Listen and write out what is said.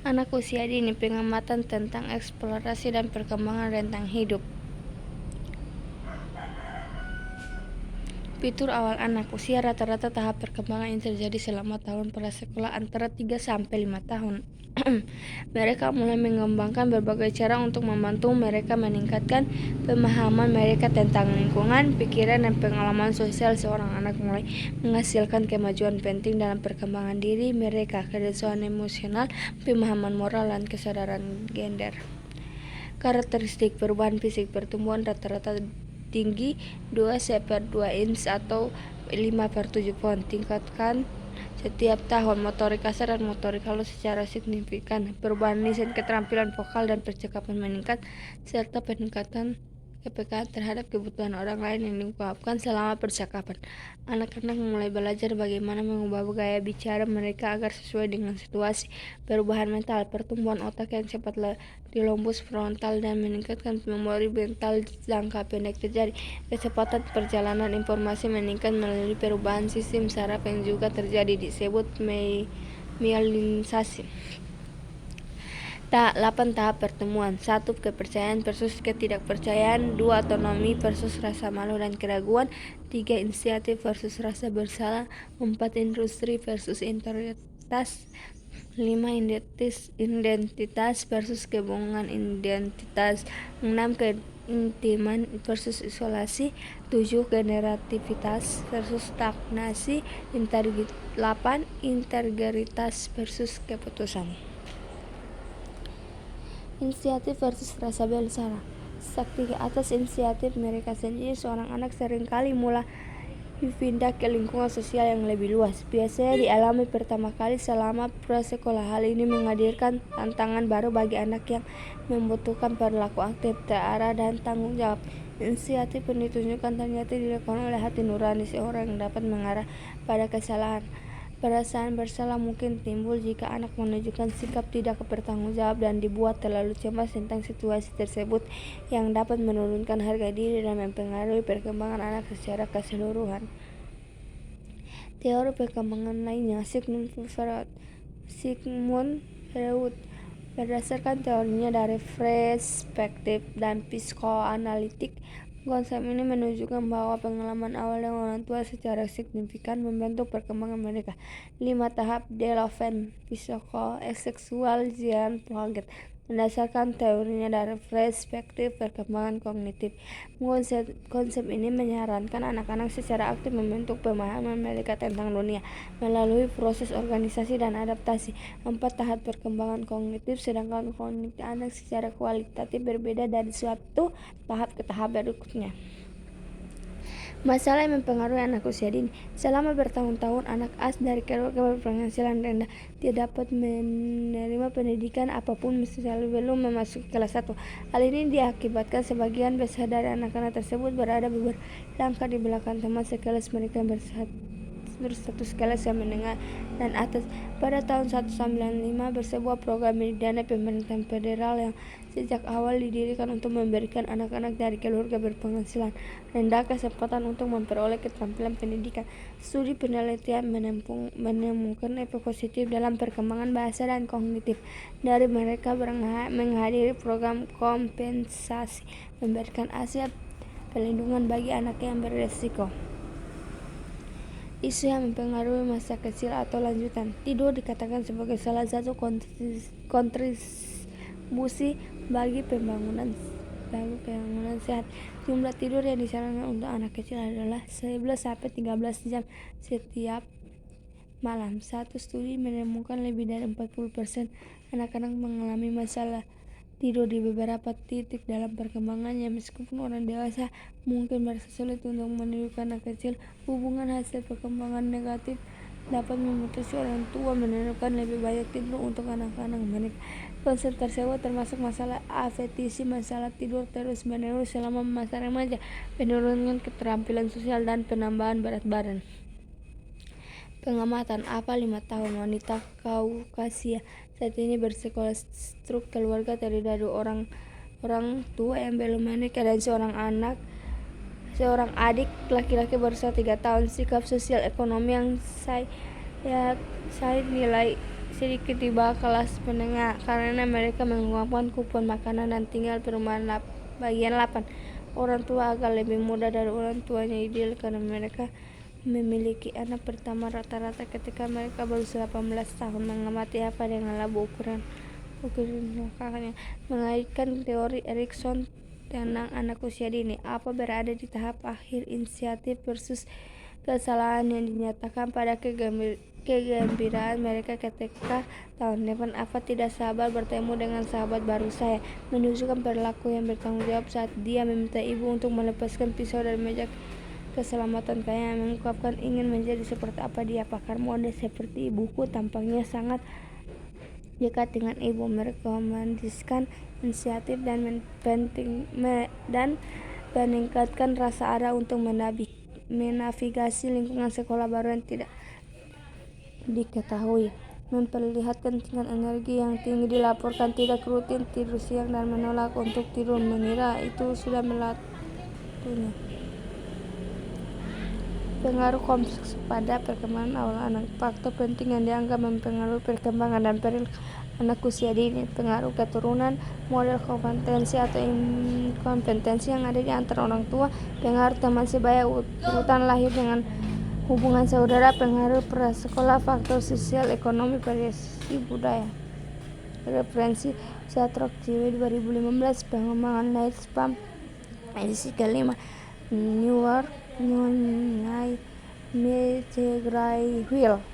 Anak usia dini, pengamatan tentang eksplorasi dan perkembangan rentang hidup. Fitur awal anak, usia rata-rata tahap perkembangan yang terjadi selama tahun prasekolah antara 3 sampai 5 tahun. Mereka mulai mengembangkan berbagai cara untuk membantu mereka meningkatkan pemahaman mereka tentang lingkungan, pikiran, dan pengalaman sosial. Seorang anak mulai menghasilkan kemajuan penting dalam perkembangan diri mereka, kedewasaan emosional, pemahaman moral, dan kesadaran gender. Karakteristik perubahan fisik, pertumbuhan rata-rata tinggi 2/2 inch atau 5/7 pound. Tingkatkan setiap tahun motorik kasar dan motorik halus secara signifikan. Perubahan lisan, keterampilan vokal dan percakapan meningkat, serta peningkatan kepekaan terhadap kebutuhan orang lain yang diungkapkan selama percakapan. Anak-anak mulai belajar bagaimana mengubah gaya bicara mereka agar sesuai dengan situasi. Perubahan mental, pertumbuhan otak yang cepat di lombus frontal dan meningkatkan memori mental jangka pendek terjadi. Kecepatan perjalanan informasi meningkat melalui perubahan sistem saraf yang juga terjadi, disebut myelinisasi. 8 tahap pertemuan. 1. Kepercayaan versus ketidakpercayaan. 2. Otonomi versus rasa malu dan keraguan. 3. Inisiatif versus rasa bersalah. 4. Industri versus interioritas. 5. Identitas versus kebingungan identitas. 6. Keintiman versus isolasi. 7. Generativitas versus stagnasi. 8. Integritas versus keputusan. Inisiatif versus rasa bersalah. Sakti ke atas inisiatif mereka sendiri. Seorang anak seringkali mulai pindah ke lingkungan sosial yang lebih luas. Biasanya dialami pertama kali selama prasekolah. Hal ini menghadirkan tantangan baru bagi anak yang membutuhkan perilaku aktif, terarah, dan tanggung jawab. Inisiatif yang ditunjukkan ternyata dilakukan oleh hati nurani seorang yang dapat mengarah pada kesalahan. Perasaan bersalah mungkin timbul jika anak menunjukkan sikap tidak bertanggung jawab dan dibuat terlalu cemas tentang situasi tersebut, yang dapat menurunkan harga diri dan mempengaruhi perkembangan anak secara keseluruhan. Teori perkembangan lainnya, Sigmund Freud berdasarkan teorinya dari perspektif dan psikoanalitik. Konsep ini menunjukkan bahwa pengalaman awal dengan orang tua secara signifikan membentuk perkembangan mereka. 5 tahap development psikoseksual Jean Piaget berdasarkan teorinya dari perspektif perkembangan kognitif. Konsep ini menyarankan anak-anak secara aktif membentuk pemahaman mereka tentang dunia melalui proses organisasi dan adaptasi. 4 tahap perkembangan kognitif, sedangkan kognitif anak secara kualitatif berbeda dari suatu tahap ke tahap berikutnya. Masalah yang mempengaruhi anak usia dini. Selama bertahun-tahun, anak dari keluarga berpenghasilan rendah tidak dapat menerima pendidikan apapun sebelum memasuki kelas 1. Hal ini diakibatkan sebagian besar dari anak-anak tersebut berada beberapa langkah di belakang teman sekelas mereka yang berstatus kelas yang menengah dan atas. Pada tahun 1995, bersebuah program dana pemerintahan federal yang sejak awal didirikan untuk memberikan anak-anak dari keluarga berpenghasilan rendah kesempatan untuk memperoleh keterampilan pendidikan. Studi penelitian menemukan efek positif dalam perkembangan bahasa dan kognitif dari mereka menghadiri program kompensasi, memberikan aset pelindungan bagi anak yang beresiko. Isu yang mempengaruhi masa kecil atau lanjutan. Tidur dikatakan sebagai salah satu kontribusi bagi pembangunan sehat. Jumlah tidur yang disarankan untuk anak kecil adalah 11-13 jam setiap malam. Satu studi menemukan lebih dari 40% anak-anak mengalami masalah tidur di beberapa titik dalam perkembangannya. Meskipun orang dewasa mungkin merasa sulit untuk menidur anak kecil, hubungan hasil perkembangan negatif dapat memutuskan orang tua menentukan lebih banyak tidur untuk anak-anak mereka. Konsep tersebut termasuk masalah afektisi, masalah tidur terus-menerus selama masa remaja, penurunan keterampilan sosial, dan penambahan berat badan. Pengamatan apa 5 tahun wanita Kaukasia saat ini bersekolah. Struktur keluarga terdiri dari orang tua yang belum menikah dan seorang anak seorang adik laki-laki berusia 3 tahun. Sikap sosial ekonomi yang saya nilai sedikit di bawah kelas menengah karena mereka menggunakan kupon makanan dan tinggal di perumahan bagian 8. Orang tua agak lebih muda dari orang tuanya ideal karena mereka memiliki anak pertama rata-rata ketika mereka berusia 18 tahun. Mengamati apa dengan labu ukuran kakaknya mengaitkan teori Erikson tentang anak usia dini, apa berada di tahap akhir inisiatif versus kesalahan yang dinyatakan pada kegembiraan mereka ketika tahun depan. Apa tidak sabar bertemu dengan sahabat baru saya, menunjukkan perilaku yang bertanggung jawab saat dia meminta ibu untuk melepaskan pisau dari meja keselamatan. Kayak mengungkapkan ingin menjadi seperti apa dia, pakar mode seperti ibuku, tampaknya sangat dekat dengan ibu, merekomendasikan inisiatif dan meningkatkan rasa ada untuk menavigasi lingkungan sekolah baru yang tidak diketahui, memperlihatkan tingkat energi yang tinggi, dilaporkan tidak rutin tidur siang dan menolak untuk tidur, mengira itu sudah melatihnya. Pengaruh kompleks pada perkembangan awal anak. Faktor penting yang dianggap mempengaruhi perkembangan dan perilaku anak usia dini: pengaruh keturunan, model kompetensi atau inkompetensi yang ada di antara orang tua, pengaruh teman sebaya, urutan lahir dengan hubungan saudara, pengaruh prasekolah, faktor sosial ekonomi, variasi budaya. Referensi Satrok CW 2015, pengembangan lifespan, edisi kelima, New York, New McGraw-Hill.